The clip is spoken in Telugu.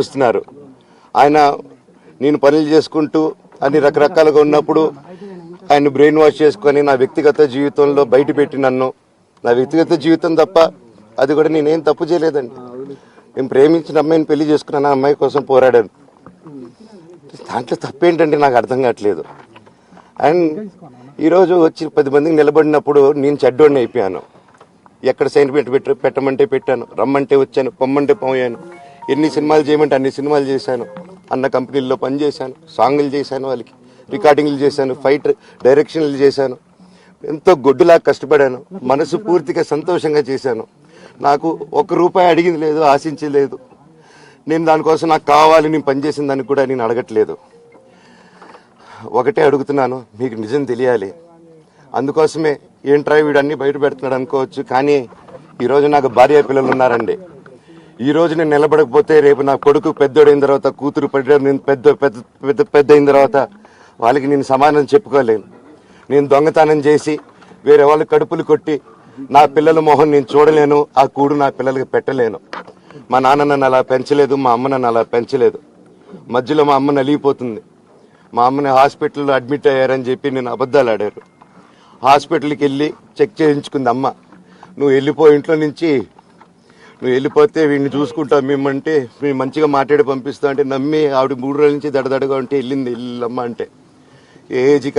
చూస్తున్నారు. ఆయన నేను పనులు చేసుకుంటూ అన్ని రకరకాలుగా ఉన్నప్పుడు ఆయన బ్రెయిన్ వాష్ చేసుకొని నా వ్యక్తిగత జీవితంలో బయట పెట్టి నన్ను, నా వ్యక్తిగత జీవితం తప్ప అది కూడా నేనేం తప్పు చేయలేదండి. నేను ప్రేమించిన అమ్మాయిని పెళ్లి చేసుకున్నాను, ఆ అమ్మాయి కోసం పోరాడాను. దాంట్లో తప్పేంటంటే నాకు అర్థం కావట్లేదు. అండ్ ఈరోజు వచ్చి 10 మందికి నిలబడినప్పుడు నేను చెడ్డోడిని అయిపోయాను. ఎక్కడ సైన్ పెట్టమంటే పెట్టాను, రమ్మంటే వచ్చాను, పొమ్మంటే పోయాను. ఎన్ని సినిమాలు చేయమంటే అన్ని సినిమాలు చేశాను. అన్న కంపెనీల్లో పనిచేశాను, సాంగులు చేశాను, వాళ్ళకి రికార్డింగ్లు చేశాను, ఫైట్ డైరెక్షన్లు చేశాను. ఎంతో గొడ్డులాగా కష్టపడాను, మనసు పూర్తిగా సంతోషంగా చేశాను. నాకు 1 రూపాయి అడిగింది లేదు, ఆశించలేదు. నేను దానికోసం నాకు కావాలి, నేను పనిచేసిన దానికి కూడా నేను అడగట్లేదు. ఒకటే అడుగుతున్నాను, మీకు నిజం తెలియాలి. అందుకోసమే ఏంట్రా వీడు అన్ని బయట పెడుతున్నాడు అనుకోవచ్చు, కానీ ఈరోజు నాకు భార్య పిల్లలు ఉన్నారండి. ఈ రోజు నేను నిలబడకపోతే రేపు నా కొడుకు పెద్దోడైన తర్వాత, కూతురు నేను పెద్ద అయిన తర్వాత వాళ్ళకి నేను సమాధానం చెప్పుకోలేను. నేను దొంగతనం చేసి వేరే వాళ్ళ కడుపులు కొట్టి నా పిల్లల మొహం నేను చూడలేను, ఆ కూడు నా పిల్లలకి పెట్టలేను. మా నాన్న నన్ను అలా పెంచలేదు, మా అమ్మ నన్ను అలా పెంచలేదు. మధ్యలో మా అమ్మ నలిగిపోతుంది. మా అమ్మని హాస్పిటల్లో అడ్మిట్ అయ్యారని చెప్పి నేను అబద్ధాలు ఆడారు. హాస్పిటల్కి వెళ్ళి చెక్ చేయించుకుంది అమ్మ. నువ్వు వెళ్ళిపో ఇంట్లో నుంచి, నువ్వు వెళ్ళిపోతే వీడిని చూసుకుంటావు మేమంటే, మేము మంచిగా మాట్లాడి పంపిస్తా అంటే నమ్మి ఆవిడ 3 రోజుల నుంచి దడదడగా ఉంటే వెళ్ళింది. వెళ్ళమ్మా అంటే ఏజ్